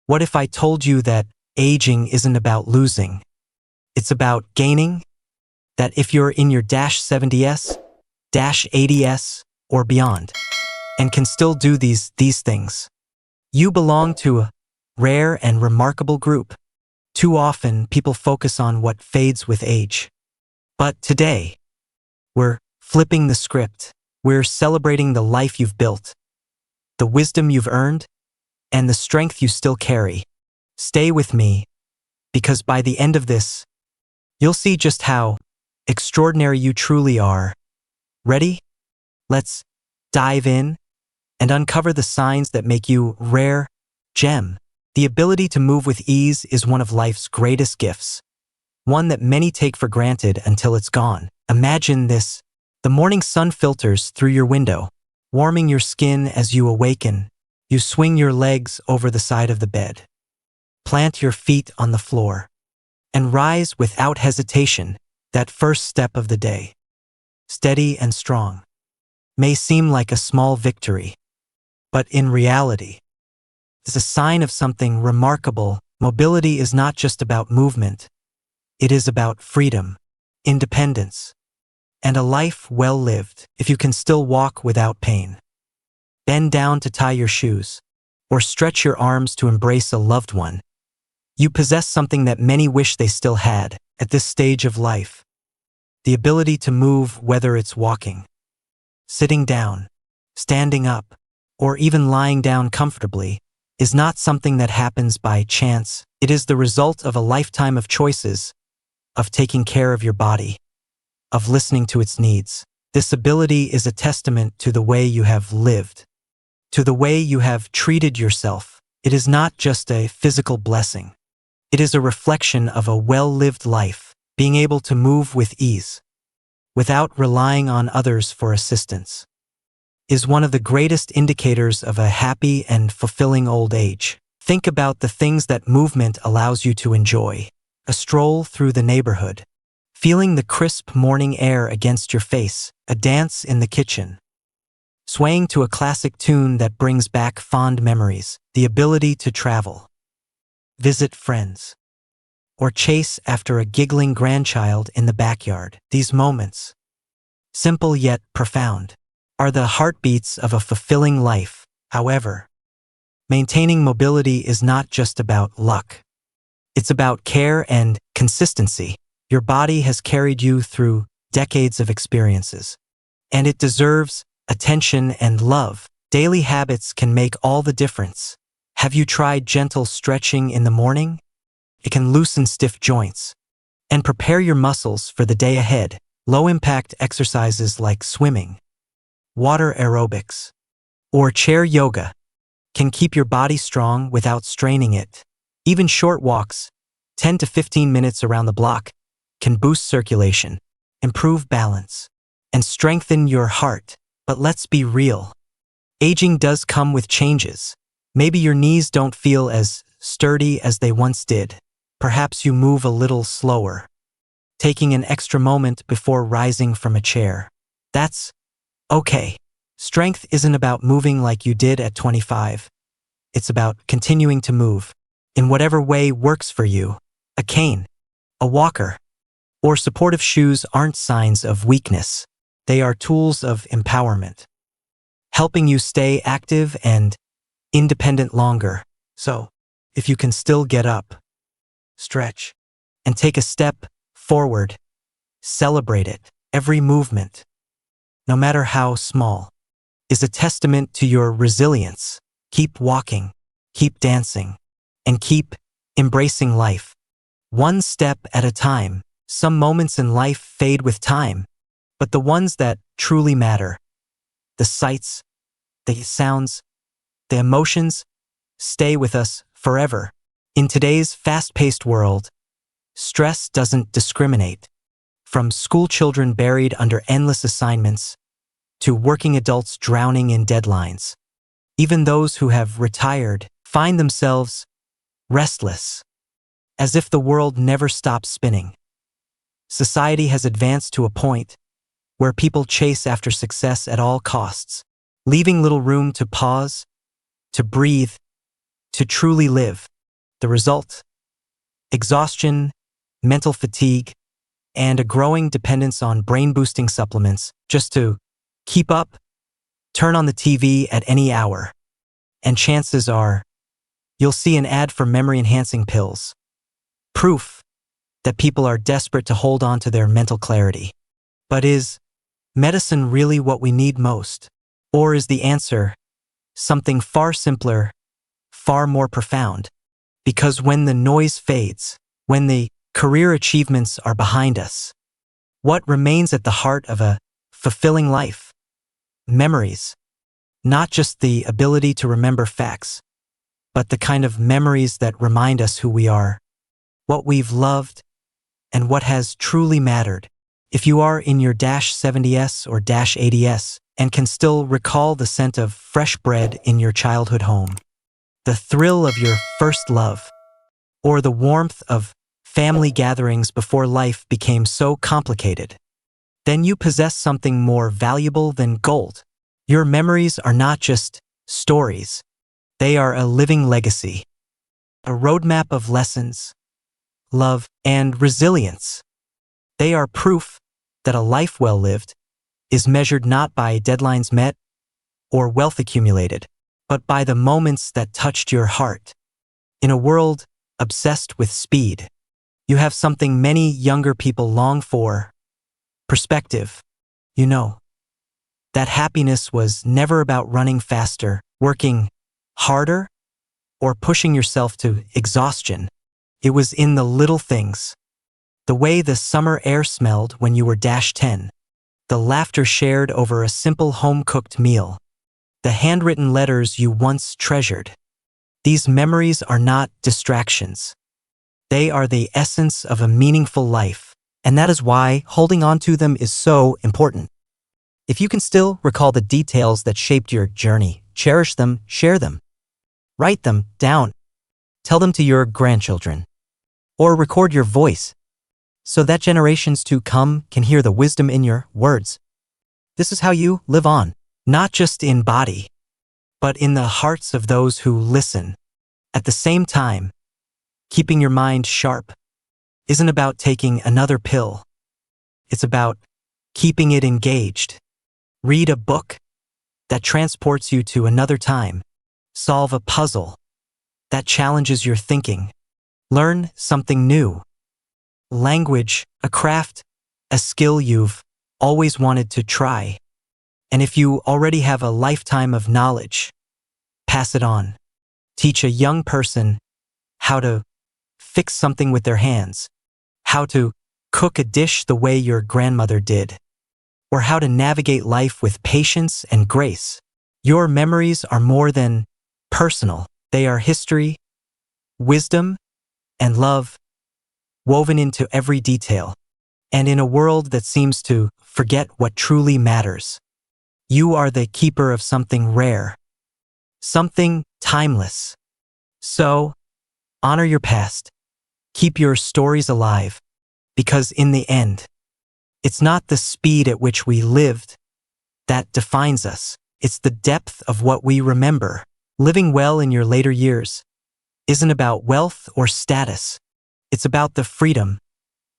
What if I told you that aging isn't about losing? It's about gaining? That if you're in your -70s, -80s, or beyond, and can still do these things, you belong to a rare and remarkable group. Too often, people focus on what fades with age. But today, we're flipping the script. We're celebrating the life you've built, the wisdom you've earned, and the strength you still carry. Stay with me, because by the end of this, you'll see just how extraordinary you truly are. Ready? Let's dive in and uncover the signs that make you a rare gem. The ability to move with ease is one of life's greatest gifts, one that many take for granted until it's gone. Imagine this. The morning sun filters through your window, warming your skin as you awaken. You swing your legs over the side of the bed, plant your feet on the floor, and rise without hesitation. That first step of the day, steady and strong, may seem like a small victory, but in reality, it's a sign of something remarkable. Mobility is not just about movement. It is about freedom, independence, and a life well lived. If you can still walk without pain, bend down to tie your shoes, or stretch your arms to embrace a loved one, you possess something that many wish they still had at this stage of life. The ability to move, whether it's walking, sitting down, standing up, or even lying down comfortably, is not something that happens by chance. It is the result of a lifetime of choices, of taking care of your body, of listening to its needs. This ability is a testament to the way you have lived, to the way you have treated yourself. It is not just a physical blessing. It is a reflection of a well-lived life. Being able to move with ease, without relying on others for assistance, is one of the greatest indicators of a happy and fulfilling old age. Think about the things that movement allows you to enjoy. A stroll through the neighborhood, feeling the crisp morning air against your face, a dance in the kitchen, swaying to a classic tune that brings back fond memories, the ability to travel, visit friends, or chase after a giggling grandchild in the backyard. These moments, simple yet profound, are the heartbeats of a fulfilling life. However, maintaining mobility is not just about luck. It's about care and consistency. Your body has carried you through decades of experiences, and it deserves attention and love. Daily habits can make all the difference. Have you tried gentle stretching in the morning? It can loosen stiff joints and prepare your muscles for the day ahead. Low-impact exercises like swimming, water aerobics, or chair yoga can keep your body strong without straining it. Even short walks, 10 to 15 minutes around the block, can boost circulation, improve balance, and strengthen your heart. But let's be real. Aging does come with changes. Maybe your knees don't feel as sturdy as they once did. Perhaps you move a little slower, taking an extra moment before rising from a chair. That's okay. Strength isn't about moving like you did at 25. It's about continuing to move in whatever way works for you. A cane, a walker, or supportive shoes aren't signs of weakness. They are tools of empowerment, helping you stay active and independent longer. So, if you can still get up, stretch, and take a step forward, celebrate it. Every movement, no matter how small, is a testament to your resilience. Keep walking, keep dancing, and keep embracing life. One step at a time. Some moments in life fade with time, but the ones that truly matter, the sights, the sounds, the emotions, stay with us forever. In today's fast-paced world, stress doesn't discriminate. From school children buried under endless assignments to working adults drowning in deadlines, even those who have retired find themselves restless, as if the world never stops spinning. Society has advanced to a point where people chase after success at all costs, leaving little room to pause, to breathe, to truly live. The result? Exhaustion, mental fatigue, and a growing dependence on brain-boosting supplements just to keep up. Turn on the TV at any hour, and chances are you'll see an ad for memory-enhancing pills. Proof that people are desperate to hold on to their mental clarity. But is medicine really what we need most? Or is the answer something far simpler, far more profound? Because when the noise fades, when the career achievements are behind us, what remains at the heart of a fulfilling life? Memories. Not just the ability to remember facts, but the kind of memories that remind us who we are, what we've loved, and what has truly mattered. If you are in your -70s or -80s and can still recall the scent of fresh bread in your childhood home, the thrill of your first love, or the warmth of family gatherings before life became so complicated, then you possess something more valuable than gold. Your memories are not just stories. They are a living legacy, a roadmap of lessons, love, and resilience. They are proof that a life well lived is measured not by deadlines met or wealth accumulated, but by the moments that touched your heart. In a world obsessed with speed, you have something many younger people long for: perspective. You know, that happiness was never about running faster, working harder, or pushing yourself to exhaustion. It was in the little things. The way the summer air smelled when you were -10, the laughter shared over a simple home-cooked meal, the handwritten letters you once treasured. These memories are not distractions. They are the essence of a meaningful life, and that is why holding on to them is so important. If you can still recall the details that shaped your journey, cherish them, share them. Write them down. Tell them to your grandchildren. Or record your voice so that generations to come can hear the wisdom in your words. This is how you live on, not just in body, but in the hearts of those who listen. At the same time, keeping your mind sharp isn't about taking another pill. It's about keeping it engaged. Read a book that transports you to another time. Solve a puzzle that challenges your thinking. Learn something new. Language, a craft, a skill you've always wanted to try. And if you already have a lifetime of knowledge, pass it on. Teach a young person how to fix something with their hands, how to cook a dish the way your grandmother did, or how to navigate life with patience and grace. Your memories are more than personal. They are history, wisdom, and love woven into every detail. And in a world that seems to forget what truly matters, you are the keeper of something rare, something timeless. So, honor your past. Keep your stories alive, because in the end, it's not the speed at which we lived that defines us. It's the depth of what we remember. Living well in your later years isn't about wealth or status. It's about the freedom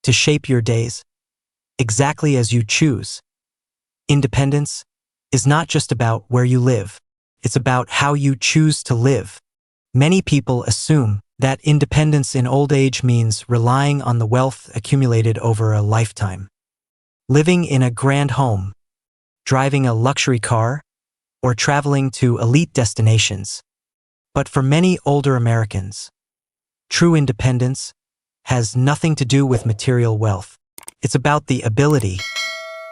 to shape your days exactly as you choose. Independence is not just about where you live. It's about how you choose to live. Many people assume that independence in old age means relying on the wealth accumulated over a lifetime. Living in a grand home, driving a luxury car, or traveling to elite destinations. But for many older Americans, true independence has nothing to do with material wealth. It's about the ability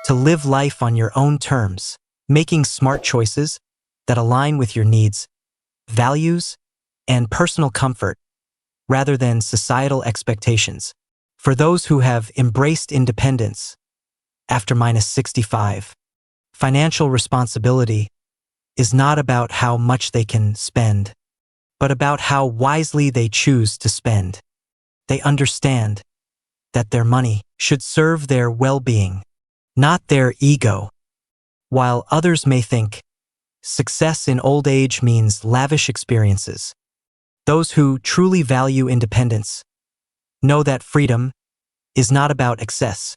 to live life on your own terms, making smart choices that align with your needs, values, and personal comfort, rather than societal expectations. For those who have embraced independence after -65, financial responsibility is not about how much they can spend, but about how wisely they choose to spend. They understand that their money should serve their well-being, not their ego. While others may think success in old age means lavish experiences, Those who truly value independence know that freedom is not about excess.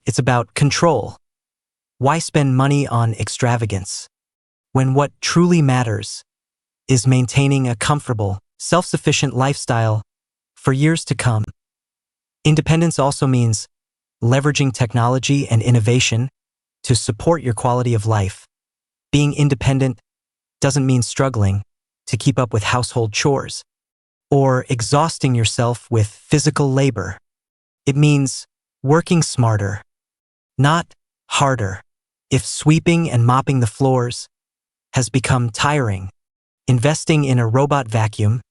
It's about control. Why spend money on extravagance when what truly matters is maintaining a comfortable, self-sufficient lifestyle for years to come? Independence also means leveraging technology and innovation to support your quality of life. Being independent doesn't mean struggling to keep up with household chores or exhausting yourself with physical labor. It means working smarter, not harder. If sweeping and mopping the floors has become tiring, investing in a robot vacuum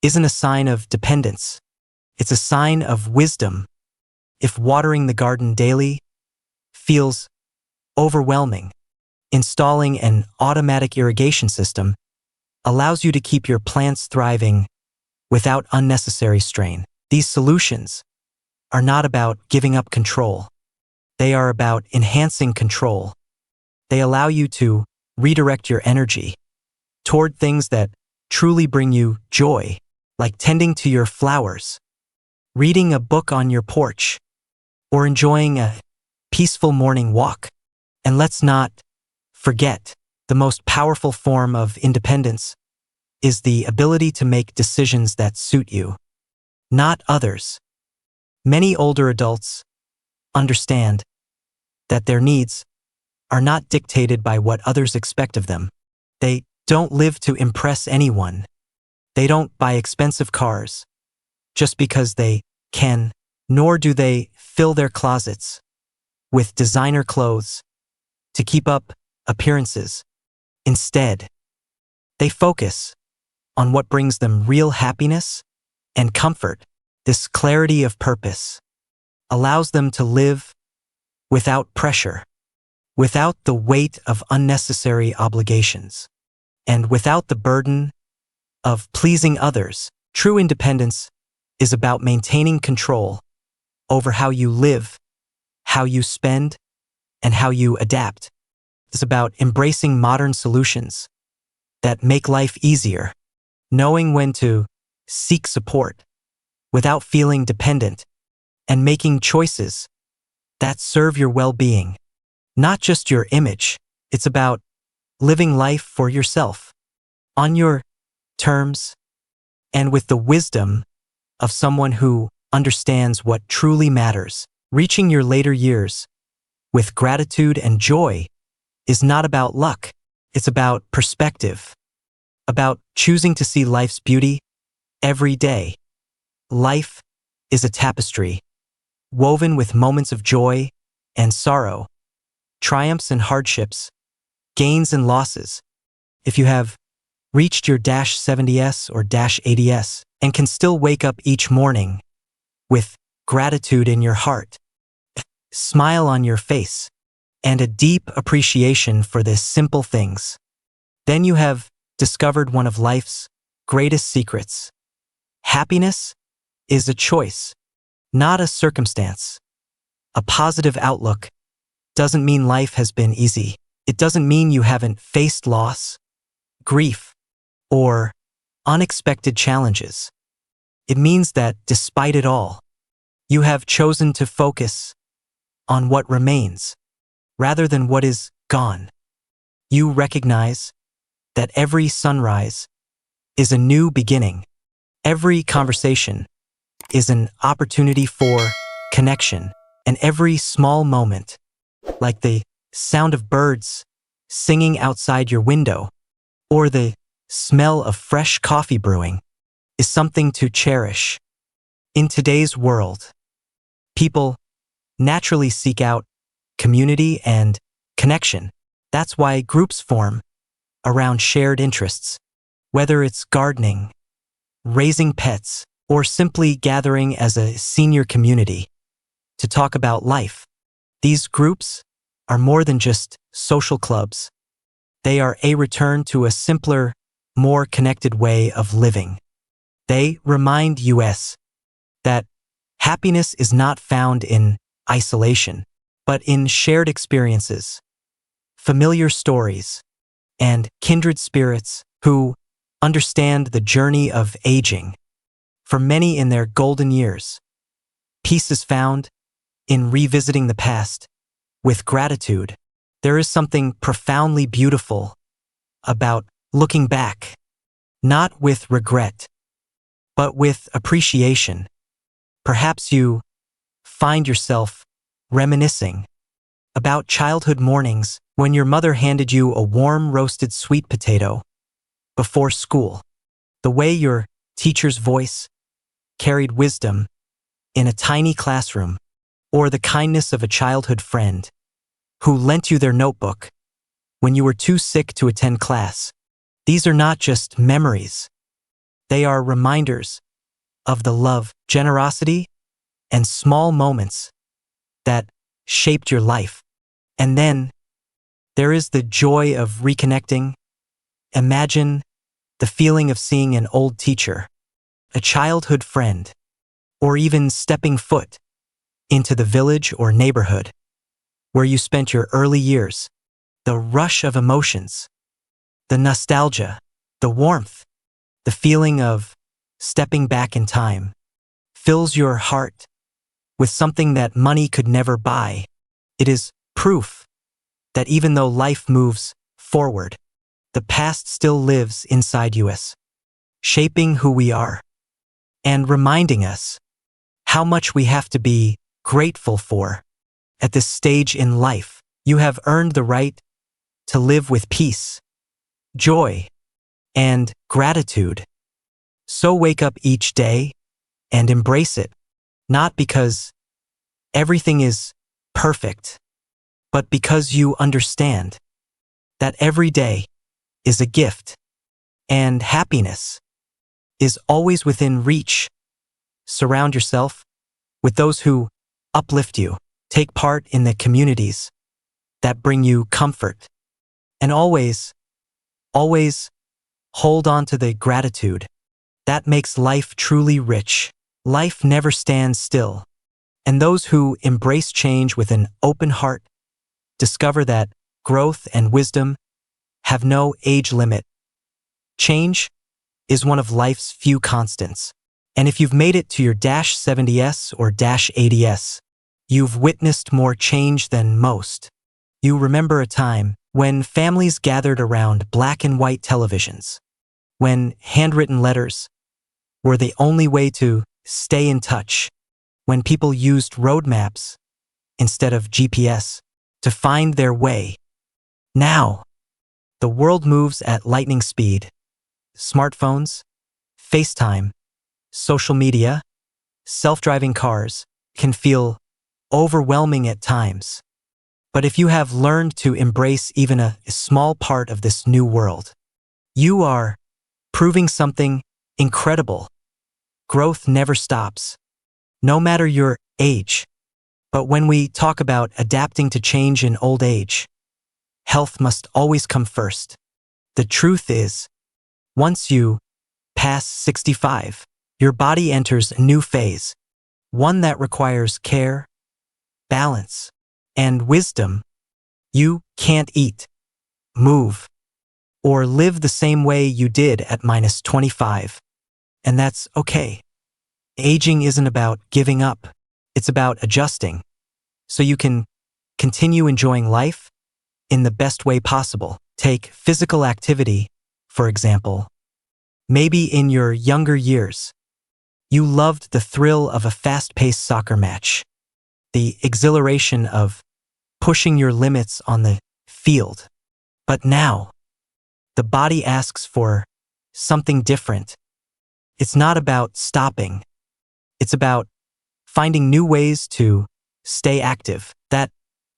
isn't a sign of dependence. It's a sign of wisdom. If watering the garden daily feels overwhelming, installing an automatic irrigation system allows you to keep your plants thriving without unnecessary strain. These solutions are not about giving up control. They are about enhancing control. They allow you to redirect your energy toward things that truly bring you joy, like tending to your flowers, reading a book on your porch, or enjoying a peaceful morning walk. And let's not forget, the most powerful form of independence is the ability to make decisions that suit you, not others. Many older adults understand that their needs are not dictated by what others expect of them. They don't live to impress anyone. They don't buy expensive cars just because they can, nor do they fill their closets with designer clothes to keep up appearances. Instead, they focus on what brings them real happiness and comfort. This clarity of purpose allows them to live without pressure, without the weight of unnecessary obligations, and without the burden of pleasing others. True independence is about maintaining control over how you live, how you spend, and how you adapt. It's about embracing modern solutions that make life easier, knowing when to seek support without feeling dependent, and making choices that serve your well-being, not just your image. It's about living life for yourself, on your terms, and with the wisdom of someone who understands what truly matters. Reaching your later years with gratitude and joy is not about luck. It's about perspective, about choosing to see life's beauty every day. Life is a tapestry, woven with moments of joy and sorrow, triumphs and hardships, gains and losses. If you have reached your -70s or -80s and can still wake up each morning with gratitude in your heart, smile on your face, and a deep appreciation for the simple things, then you have discovered one of life's greatest secrets. Happiness is a choice, not a circumstance. A positive outlook doesn't mean life has been easy. It doesn't mean you haven't faced loss, grief, or unexpected challenges. It means that despite it all, you have chosen to focus on what remains rather than what is gone. You recognize that every sunrise is a new beginning. Every conversation is an opportunity for connection, and every small moment, like the sound of birds singing outside your window or the smell of fresh coffee brewing, is something to cherish. In today's world, people naturally seek out community and connection. That's why groups form around shared interests, whether it's gardening, raising pets, or simply gathering as a senior community to talk about life. These groups are more than just social clubs. They are a return to a simpler, more connected way of living. They remind us that happiness is not found in isolation, but in shared experiences, familiar stories, and kindred spirits who understand the journey of aging. For many in their golden years, peace is found in revisiting the past with gratitude. There is something profoundly beautiful about looking back, not with regret, but with appreciation. Perhaps you find yourself reminiscing about childhood mornings when your mother handed you a warm roasted sweet potato before school, the way your teacher's voice carried wisdom in a tiny classroom, or the kindness of a childhood friend who lent you their notebook when you were too sick to attend class. These are not just memories. They are reminders of the love, generosity, and small moments that shaped your life. And then there is the joy of reconnecting. Imagine the feeling of seeing an old teacher, a childhood friend, or even stepping foot into the village or neighborhood where you spent your early years. The rush of emotions, the nostalgia, the warmth, the feeling of stepping back in time fills your heart with something that money could never buy. It is proof that even though life moves forward, the past still lives inside us, shaping who we are and reminding us how much we have to be grateful for. At this stage in life, you have earned the right to live with peace, joy, and gratitude. So wake up each day and embrace it, not because everything is perfect, but because you understand that every day is a gift and happiness is always within reach. Surround yourself with those who uplift you. Take part in the communities that bring you comfort. And always hold on to the gratitude that makes life truly rich. Life never stands still. And those who embrace change with an open heart discover that growth and wisdom have no age limit. Change is one of life's few constants. And if you've made it to your -70s or -80s, you've witnessed more change than most. You remember a time when families gathered around black and white televisions, when handwritten letters were the only way to stay in touch, when people used road maps instead of GPS to find their way. Now, the world moves at lightning speed. Smartphones, FaceTime, social media, self-driving cars can feel overwhelming at times. But if you have learned to embrace even a small part of this new world, you are proving something incredible. Growth never stops, no matter your age. But when we talk about adapting to change in old age, health must always come first. The truth is, once you pass 65, your body enters a new phase, one that requires care, balance, and wisdom. You can't eat, move, or live the same way you did at -25. And that's okay. Aging isn't about giving up. It's about adjusting so you can continue enjoying life in the best way possible. Take physical activity, for example. Maybe in your younger years, you loved the thrill of a fast-paced soccer match, the exhilaration of pushing your limits on the field. But now, the body asks for something different. It's not about stopping. It's about finding new ways to stay active that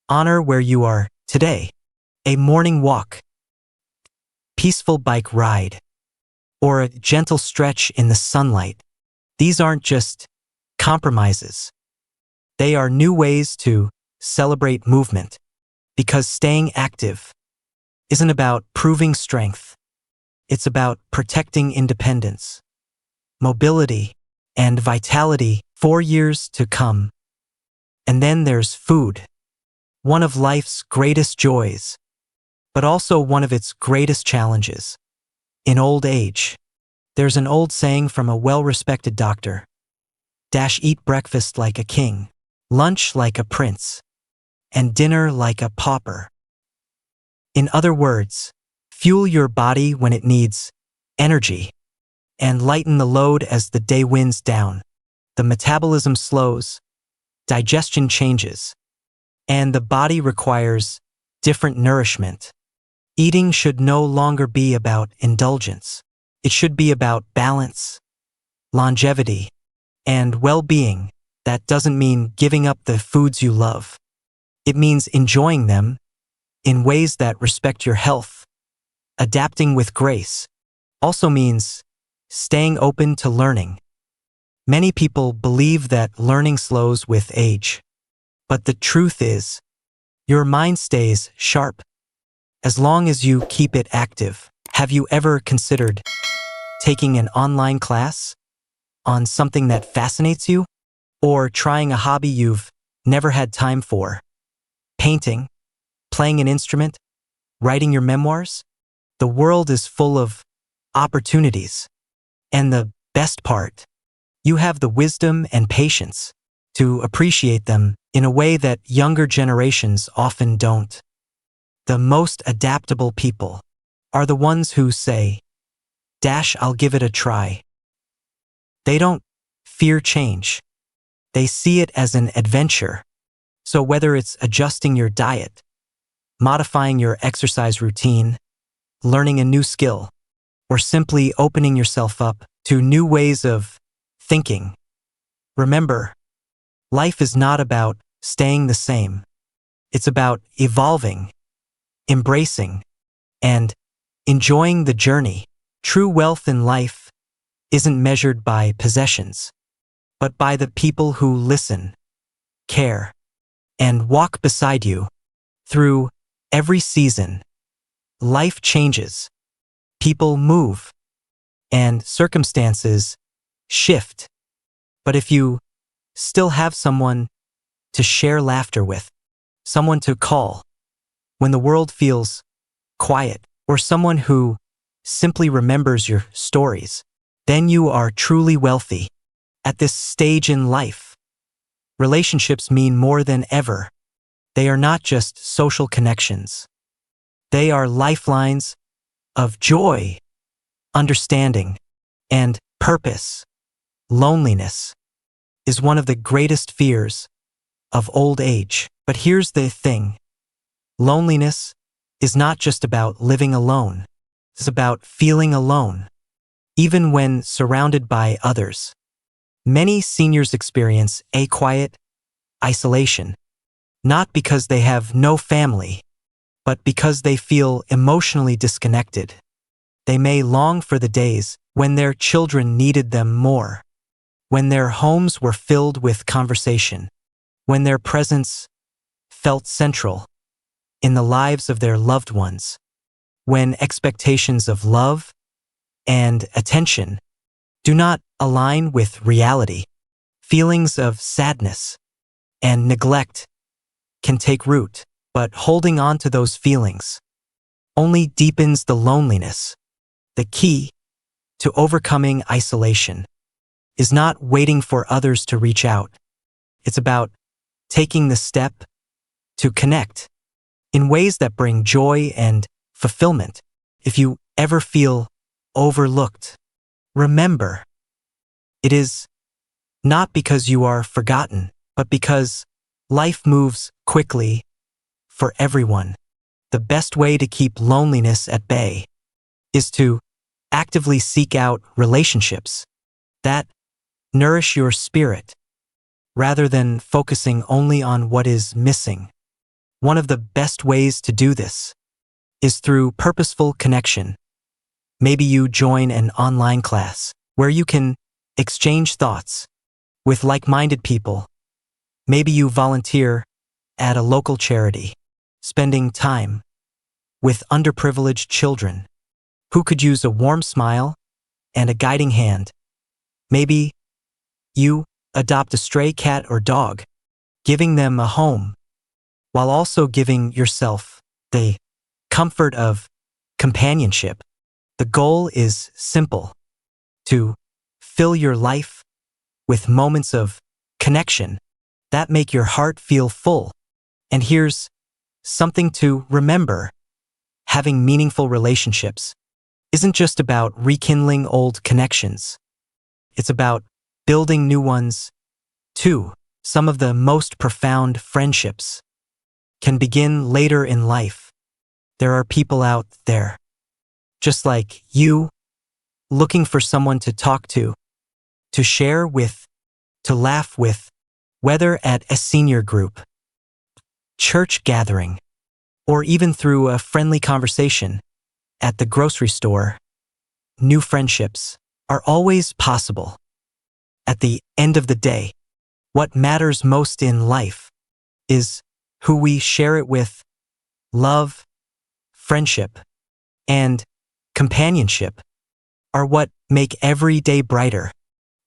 honor where you are today. A morning walk, peaceful bike ride, or a gentle stretch in the sunlight. These aren't just compromises. They are new ways to celebrate movement, because staying active isn't about proving strength. It's about protecting independence, mobility, and vitality for years to come. And then there's food, one of life's greatest joys, but also one of its greatest challenges. in old age. There's an old saying from a well-respected doctor. Eat breakfast like a king, lunch like a prince, and dinner like a pauper. In other words, fuel your body when it needs energy, and lighten the load as the day winds down. The metabolism slows, digestion changes, and the body requires different nourishment. Eating should no longer be about indulgence. It should be about balance, longevity, and well-being. That doesn't mean giving up the foods you love. It means enjoying them in ways that respect your health. Adapting with grace also means staying open to learning. Many people believe that learning slows with age. But the truth is, your mind stays sharp as long as you keep it active. Have you ever considered taking an online class on something that fascinates you? Or trying a hobby you've never had time for? Painting, playing an instrument, writing your memoirs? The world is full of opportunities. And the best part, you have the wisdom and patience to appreciate them in a way that younger generations often don't. The most adaptable people are the ones who say, I'll give it a try. They don't fear change. They see it as an adventure. So whether it's adjusting your diet, modifying your exercise routine, learning a new skill, or simply opening yourself up to new ways of thinking, remember, life is not about staying the same. It's about evolving, embracing, and enjoying the journey. True wealth in life isn't measured by possessions, but by the people who listen, care, and walk beside you. Through every season, life changes, people move, and circumstances shift. But if you still have someone to share laughter with, someone to call when the world feels quiet, or someone who simply remembers your stories, then you are truly wealthy. At this stage in life, relationships mean more than ever. They are not just social connections. They are lifelines of joy, understanding, and purpose. Loneliness is one of the greatest fears of old age. But here's the thing. Loneliness is not just about living alone. It's about feeling alone, even when surrounded by others. Many seniors experience a quiet isolation, not because they have no family, but because they feel emotionally disconnected. They may long for the days when their children needed them more, when their homes were filled with conversation, when their presence felt central in the lives of their loved ones, when expectations of love and attention do not align with reality. Feelings of sadness and neglect can take root, but holding on to those feelings only deepens the loneliness. The key to overcoming isolation is not waiting for others to reach out. It's about taking the step to connect in ways that bring joy and fulfillment. If you ever feel overlooked, remember, it is not because you are forgotten, but because life moves quickly for everyone. The best way to keep loneliness at bay is to actively seek out relationships that nourish your spirit, rather than focusing only on what is missing. One of the best ways to do this is through purposeful connection. Maybe you join an online class where you can exchange thoughts with like-minded people. Maybe you volunteer at a local charity, spending time with underprivileged children who could use a warm smile and a guiding hand. Maybe you adopt a stray cat or dog, giving them a home, while also giving yourself the comfort of companionship. The goal is simple: to fill your life with moments of connection that make your heart feel full. And here's something to remember: having meaningful relationships isn't just about rekindling old connections. It's about building new ones, too. Some of the most profound friendships can begin later in life. There are people out there, just like you, looking for someone to talk to share with, to laugh with, whether at a senior group, church gathering, or even through a friendly conversation at the grocery store. New friendships are always possible. At the end of the day, what matters most in life is who we share it with. Love, friendship, and companionship are what make every day brighter.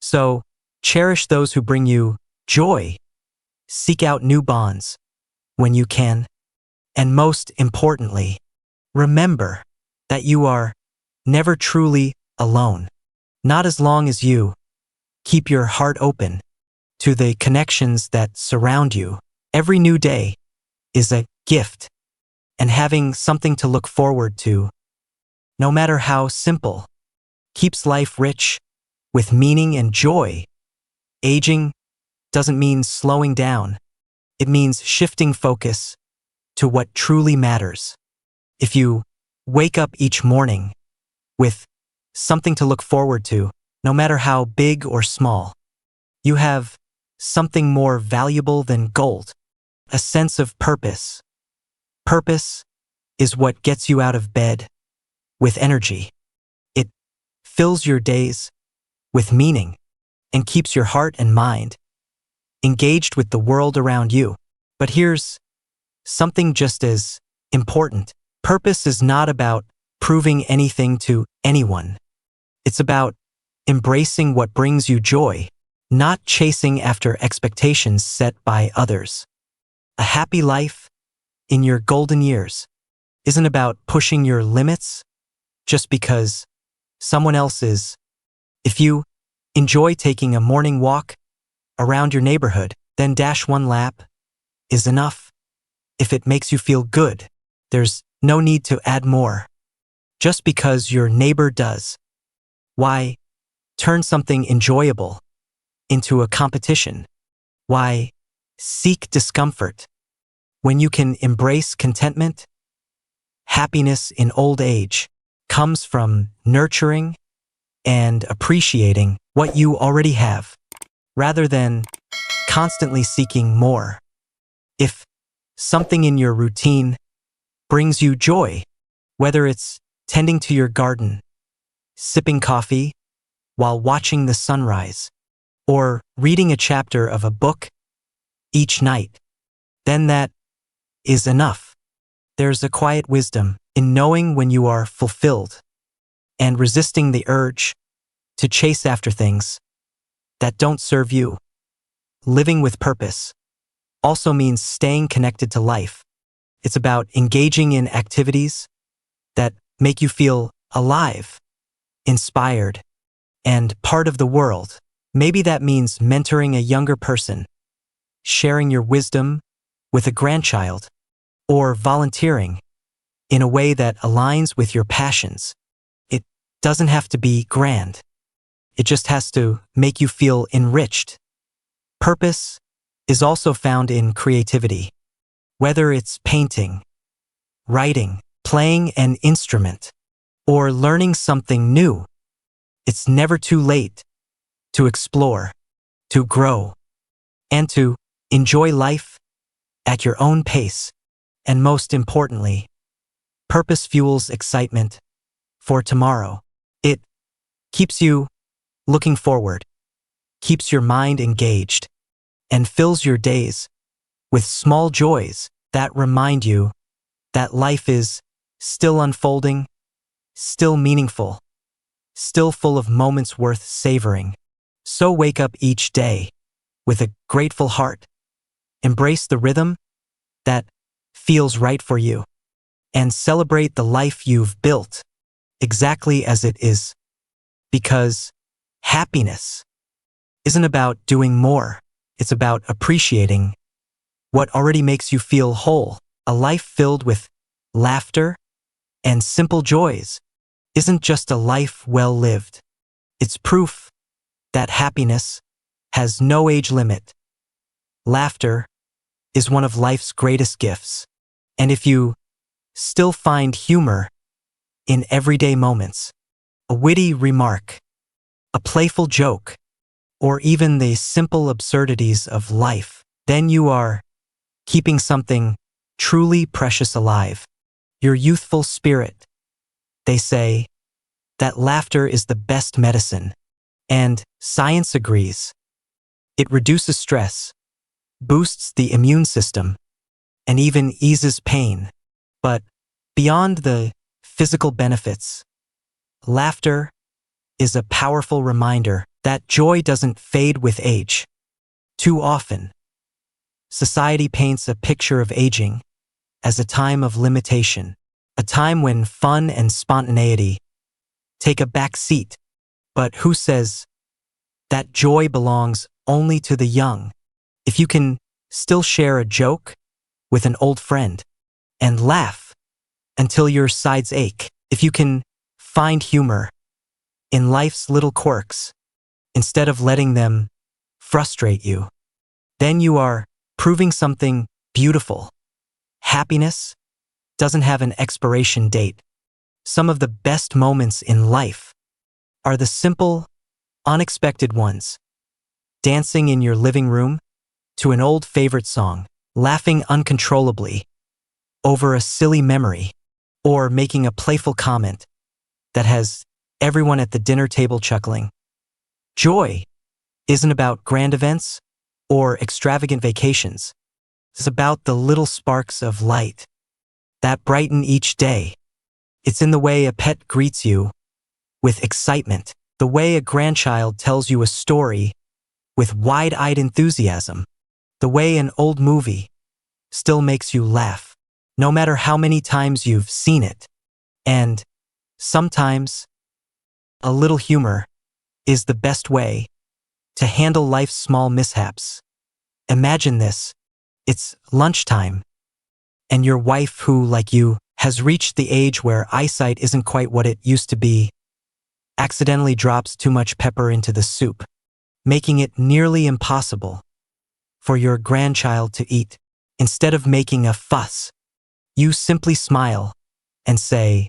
So, cherish those who bring you joy. Seek out new bonds when you can. And most importantly, remember that you are never truly alone. Not as long as you keep your heart open to the connections that surround you. Every new day is a gift, and having something to look forward to, no matter how simple, keeps life rich with meaning and joy. Aging doesn't mean slowing down. It means shifting focus to what truly matters. If you wake up each morning with something to look forward to, no matter how big or small, you have something more valuable than gold: a sense of purpose. Purpose is what gets you out of bed with energy. It fills your days with meaning and keeps your heart and mind engaged with the world around you. But here's something just as important: purpose is not about proving anything to anyone. It's about embracing what brings you joy, not chasing after expectations set by others. A happy life in your golden years isn't about pushing your limits just because someone else is. If you enjoy taking a morning walk around your neighborhood, then dash one lap is enough. If it makes you feel good, there's no need to add more. Just because your neighbor does. Why turn something enjoyable into a competition? Why seek discomfort when you can embrace contentment? Happiness in old age comes from nurturing and appreciating what you already have, rather than constantly seeking more. If something in your routine brings you joy, whether it's tending to your garden, sipping coffee while watching the sunrise, or reading a chapter of a book each night, then that is enough. There's a quiet wisdom in knowing when you are fulfilled and resisting the urge to chase after things that don't serve you. Living with purpose also means staying connected to life. It's about engaging in activities that make you feel alive, inspired, and part of the world. Maybe that means mentoring a younger person, sharing your wisdom with a grandchild, or volunteering in a way that aligns with your passions. It doesn't have to be grand. It just has to make you feel enriched. Purpose is also found in creativity. Whether it's painting, writing, playing an instrument, or learning something new, it's never too late to explore, to grow, and to enjoy life at your own pace. And most importantly, purpose fuels excitement for tomorrow. It keeps you looking forward, keeps your mind engaged, and fills your days with small joys that remind you that life is still unfolding, still meaningful, still full of moments worth savoring. So wake up each day with a grateful heart, embrace the rhythm that feels right for you, and celebrate the life you've built. exactly as it is. Because happiness isn't about doing more. It's about appreciating what already makes you feel whole. A life filled with laughter and simple joys isn't just a life well lived. It's proof that happiness has no age limit. Laughter is one of life's greatest gifts. And if you still find humor in everyday moments, a witty remark, a playful joke, or even the simple absurdities of life, then you are keeping something truly precious alive. Your youthful spirit. They say that laughter is the best medicine, and science agrees. It reduces stress, boosts the immune system, and even eases pain. But beyond the physical benefits, laughter is a powerful reminder that joy doesn't fade with age. Too often, society paints a picture of aging as a time of limitation, a time when fun and spontaneity take a back seat. But who says that joy belongs only to the young? If you can still share a joke with an old friend and laugh until your sides ache, if you can find humor in life's little quirks instead of letting them frustrate you, then you are proving something beautiful. Happiness doesn't have an expiration date. Some of the best moments in life are the simple, unexpected ones. Dancing in your living room to an old favorite song, laughing uncontrollably over a silly memory, or making a playful comment that has everyone at the dinner table chuckling. Joy isn't about grand events or extravagant vacations. It's about the little sparks of light that brighten each day. It's in the way a pet greets you with excitement, the way a grandchild tells you a story with wide-eyed enthusiasm, the way an old movie still makes you laugh, no matter how many times you've seen it. And sometimes, a little humor is the best way to handle life's small mishaps. Imagine this. It's lunchtime, and your wife, who, like you, has reached the age where eyesight isn't quite what it used to be, accidentally drops too much pepper into the soup, making it nearly impossible for your grandchild to eat. Instead of making a fuss, you simply smile and say,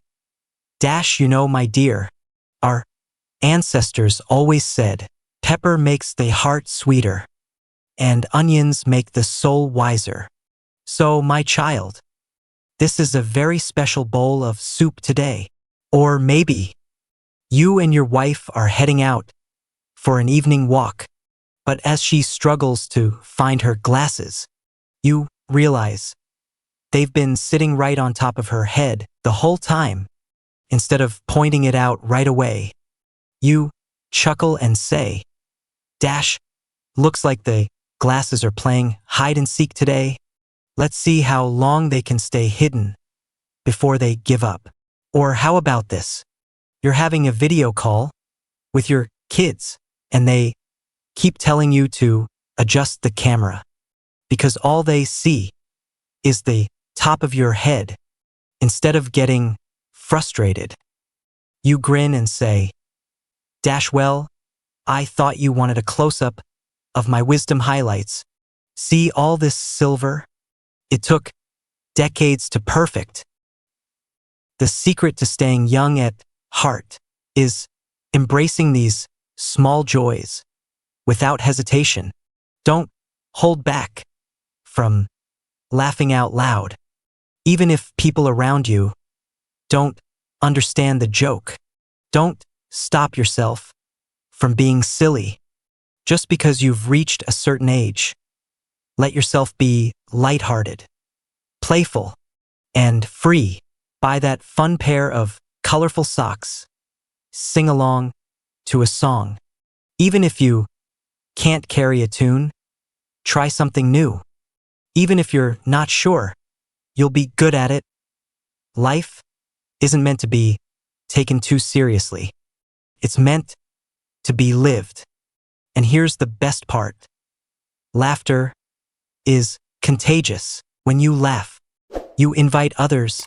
you know, my dear, our ancestors always said, pepper makes the heart sweeter, and onions make the soul wiser. So, my child, this is a very special bowl of soup today. Or maybe you and your wife are heading out for an evening walk, but as she struggles to find her glasses, you realize they've been sitting right on top of her head the whole time. Instead of pointing it out right away, you chuckle and say, looks like the glasses are playing hide and seek today. Let's see how long they can stay hidden before they give up. Or how about this? You're having a video call with your kids, and they keep telling you to adjust the camera because all they see is the top of your head. Instead of getting frustrated, you grin and say, well, I thought you wanted a close-up of my wisdom highlights. See all this silver? It took decades to perfect. The secret to staying young at heart is embracing these small joys without hesitation. Don't hold back from laughing out loud, even if people around you don't understand the joke. Don't stop yourself from being silly just because you've reached a certain age. Let yourself be lighthearted, playful, and free. Buy that fun pair of colorful socks. Sing along to a song. Even if you can't carry a tune, try something new. Even if you're not sure, you'll be good at it. Life isn't meant to be taken too seriously. It's meant to be lived. And here's the best part. Laughter is contagious. When you laugh, you invite others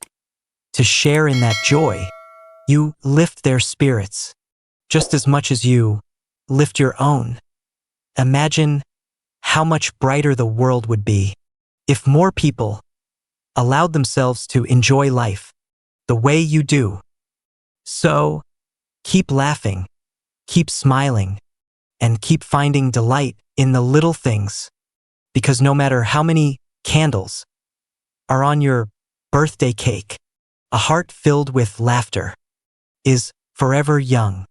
to share in that joy. You lift their spirits just as much as you lift your own. Imagine how much brighter the world would be if more people allowed themselves to enjoy life the way you do. So, keep laughing, keep smiling, and keep finding delight in the little things, because no matter how many candles are on your birthday cake, a heart filled with laughter is forever young.